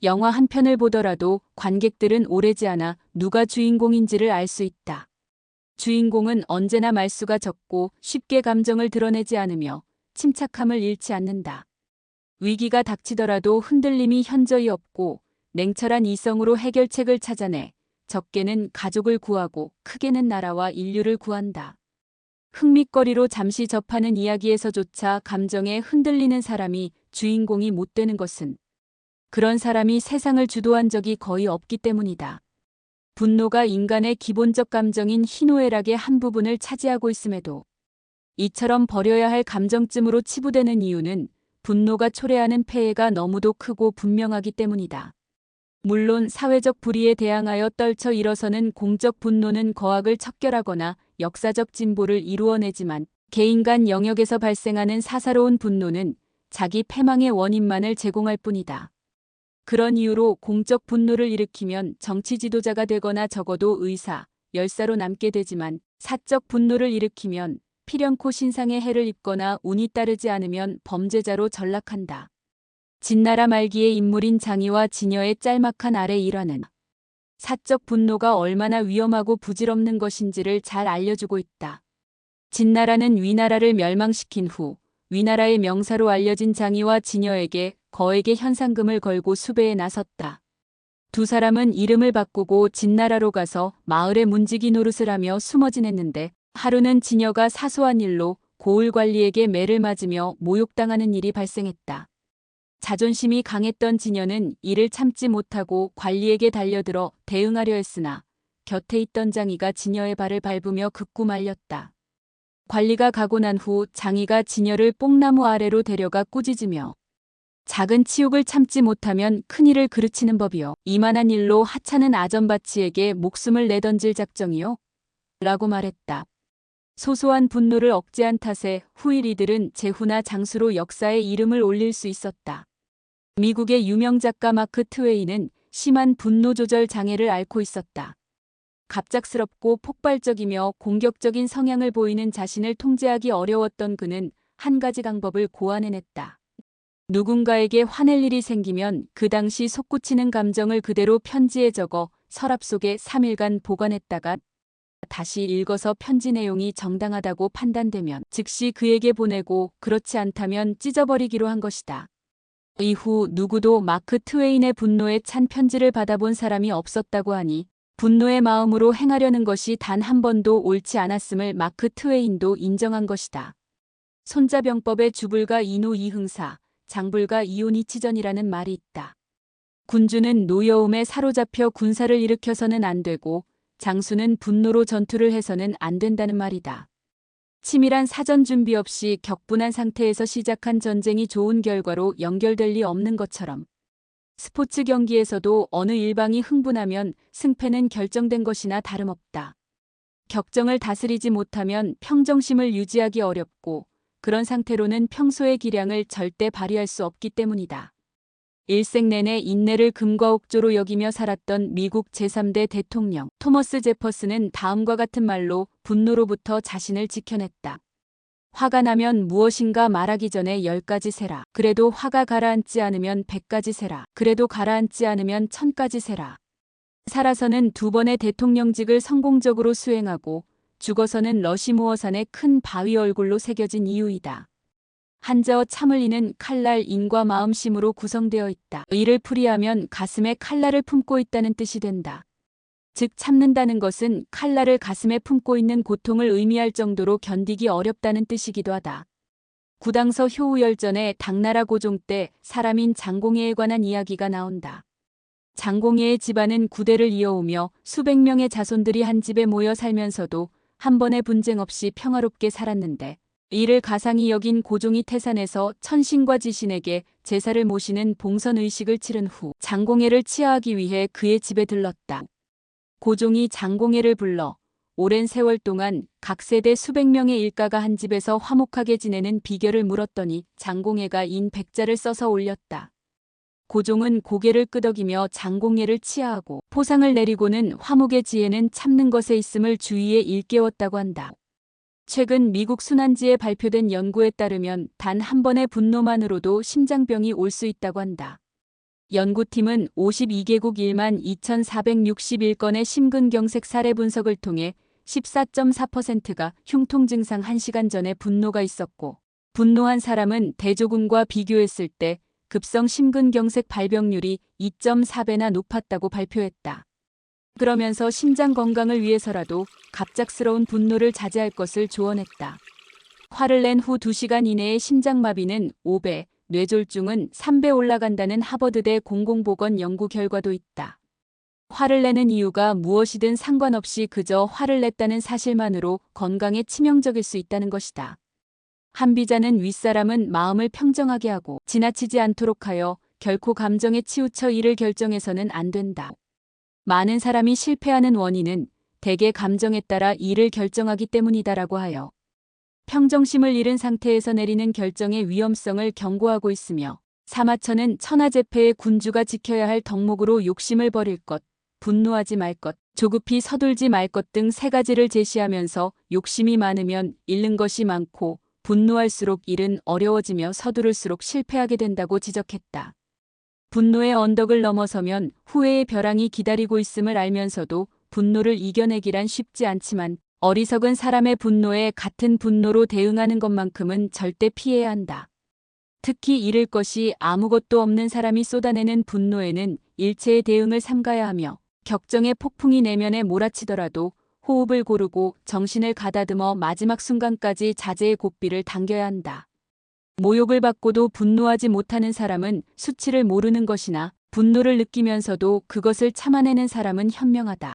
영화 한 편을 보더라도 관객들은 오래지 않아 누가 주인공인지를 알 수 있다. 주인공은 언제나 말수가 적고 쉽게 감정을 드러내지 않으며 침착함을 잃지 않는다. 위기가 닥치더라도 흔들림이 현저히 없고 냉철한 이성으로 해결책을 찾아내 적게는 가족을 구하고 크게는 나라와 인류를 구한다. 흥미거리로 잠시 접하는 이야기에서조차 감정에 흔들리는 사람이 주인공이 못 되는 것은 그런 사람이 세상을 주도한 적이 거의 없기 때문이다. 분노가 인간의 기본적 감정인 희노애락의 한 부분을 차지하고 있음에도 이처럼 버려야 할 감정쯤으로 치부되는 이유는 분노가 초래하는 폐해가 너무도 크고 분명하기 때문이다. 물론 사회적 불의에 대항하여 떨쳐 일어서는 공적 분노는 거악을 척결하거나 역사적 진보를 이루어내지만 개인 간 영역에서 발생하는 사사로운 분노는 자기 패망의 원인만을 제공할 뿐이다. 그런 이유로 공적 분노를 일으키면 정치 지도자가 되거나 적어도 의사, 열사로 남게 되지만 사적 분노를 일으키면 필연코 신상에 해를 입거나 운이 따르지 않으면 범죄자로 전락한다. 진나라 말기의 인물인 장희와 진여의 짤막한 아래 일화는 사적 분노가 얼마나 위험하고 부질없는 것인지를 잘 알려주고 있다. 진나라는 위나라를 멸망시킨 후 위나라의 명사로 알려진 장희와 진여에게 거액의 현상금을 걸고 수배에 나섰다. 두 사람은 이름을 바꾸고 진나라로 가서 마을의 문지기 노릇을 하며 숨어 지냈는데 하루는 진여가 사소한 일로 고을 관리에게 매를 맞으며 모욕당하는 일이 발생했다. 자존심이 강했던 진여는 이를 참지 못하고 관리에게 달려들어 대응하려 했으나 곁에 있던 장희가 진여의 발을 밟으며 극구 말렸다. 관리가 가고 난 후 장희가 진여를 뽕나무 아래로 데려가 꾸짖으며 작은 치욕을 참지 못하면 큰일을 그르치는 법이요. 이만한 일로 하찮은 아전바치에게 목숨을 내던질 작정이요? 라고 말했다. 소소한 분노를 억제한 탓에 후일 이들은 제후나 장수로 역사에 이름을 올릴 수 있었다. 미국의 유명 작가 마크 트웨인은 심한 분노 조절 장애를 앓고 있었다. 갑작스럽고 폭발적이며 공격적인 성향을 보이는 자신을 통제하기 어려웠던 그는 한 가지 방법을 고안해냈다. 누군가에게 화낼 일이 생기면 그 당시 솟구치는 감정을 그대로 편지에 적어 서랍 속에 3일간 보관했다가 다시 읽어서 편지 내용이 정당하다고 판단되면 즉시 그에게 보내고 그렇지 않다면 찢어버리기로 한 것이다. 이후 누구도 마크 트웨인의 분노에 찬 편지를 받아본 사람이 없었다고 하니 분노의 마음으로 행하려는 것이 단 한 번도 옳지 않았음을 마크 트웨인도 인정한 것이다. 손자병법의 주불가 이노이흥사, 장불가 이온이치전이라는 말이 있다. 군주는 노여움에 사로잡혀 군사를 일으켜서는 안 되고 장수는 분노로 전투를 해서는 안 된다는 말이다. 치밀한 사전 준비 없이 격분한 상태에서 시작한 전쟁이 좋은 결과로 연결될 리 없는 것처럼 스포츠 경기에서도 어느 일방이 흥분하면 승패는 결정된 것이나 다름없다. 격정을 다스리지 못하면 평정심을 유지하기 어렵고 그런 상태로는 평소의 기량을 절대 발휘할 수 없기 때문이다. 일생 내내 인내를 금과 옥조로 여기며 살았던 미국 제3대 대통령 토머스 제퍼슨은 다음과 같은 말로 분노로부터 자신을 지켜냈다. 화가 나면 무엇인가 말하기 전에 10가지 세라. 그래도 화가 가라앉지 않으면 100가지 세라. 그래도 가라앉지 않으면 1000가지 세라. 살아서는 2번의 대통령직을 성공적으로 수행하고 죽어서는 러시무어산의 큰 바위 얼굴로 새겨진 이유이다. 한자어 참을 이는 칼날 인과 마음심으로 구성되어 있다. 이를 풀이하면 가슴에 칼날을 품고 있다는 뜻이 된다. 즉 참는다는 것은 칼날을 가슴에 품고 있는 고통을 의미할 정도로 견디기 어렵다는 뜻이기도 하다. 구당서 효우열전의 당나라 고종 때 사람인 장공예에 관한 이야기가 나온다. 장공예의 집안은 구대를 이어오며 수백 명의 자손들이 한 집에 모여 살면서도 한 번의 분쟁 없이 평화롭게 살았는데 이를 가상히 여긴 고종이 태산에서 천신과 지신에게 제사를 모시는 봉선의식을 치른 후 장공예를 치하하기 위해 그의 집에 들렀다. 고종이 장공예를 불러 오랜 세월 동안 각 세대 수백 명의 일가가 한 집에서 화목하게 지내는 비결을 물었더니 장공예가 인 백자를 써서 올렸다. 고종은 고개를 끄덕이며 장공예를 치하하고 포상을 내리고는 화목의 지혜는 참는 것에 있음을 주위에 일깨웠다고 한다. 최근 미국 순환지에 발표된 연구에 따르면 단 한 번의 분노만으로도 심장병이 올 수 있다고 한다. 연구팀은 52개국 1만 2,461건의 심근경색 사례 분석을 통해 14.4%가 흉통 증상 1시간 전에 분노가 있었고, 분노한 사람은 대조군과 비교했을 때 급성 심근경색 발병률이 2.4배나 높았다고 발표했다. 그러면서 심장 건강을 위해서라도 갑작스러운 분노를 자제할 것을 조언했다. 화를 낸 후 2시간 이내의 심장마비는 5배, 뇌졸중은 3배 올라간다는 하버드대 공공보건 연구 결과도 있다. 화를 내는 이유가 무엇이든 상관없이 그저 화를 냈다는 사실만으로 건강에 치명적일 수 있다는 것이다. 한비자는 윗사람은 마음을 평정하게 하고 지나치지 않도록 하여 결코 감정에 치우쳐 이를 결정해서는 안 된다. 많은 사람이 실패하는 원인은 대개 감정에 따라 이를 결정하기 때문이다라고 하여 평정심을 잃은 상태에서 내리는 결정의 위험성을 경고하고 있으며, 사마천은 천하제패의 군주가 지켜야 할 덕목으로 욕심을 버릴 것, 분노하지 말 것, 조급히 서둘지 말 것 등 3가지를 제시하면서 욕심이 많으면 잃는 것이 많고 분노할수록 일은 어려워지며 서두를수록 실패하게 된다고 지적했다. 분노의 언덕을 넘어서면 후회의 벼랑이 기다리고 있음을 알면서도 분노를 이겨내기란 쉽지 않지만 어리석은 사람의 분노에 같은 분노로 대응하는 것만큼은 절대 피해야 한다. 특히 잃을 것이 아무것도 없는 사람이 쏟아내는 분노에는 일체의 대응을 삼가야 하며, 격정의 폭풍이 내면에 몰아치더라도 호흡을 고르고 정신을 가다듬어 마지막 순간까지 자제의 고삐를 당겨야 한다. 모욕을 받고도 분노하지 못하는 사람은 수치를 모르는 것이나, 분노를 느끼면서도 그것을 참아내는 사람은 현명하다.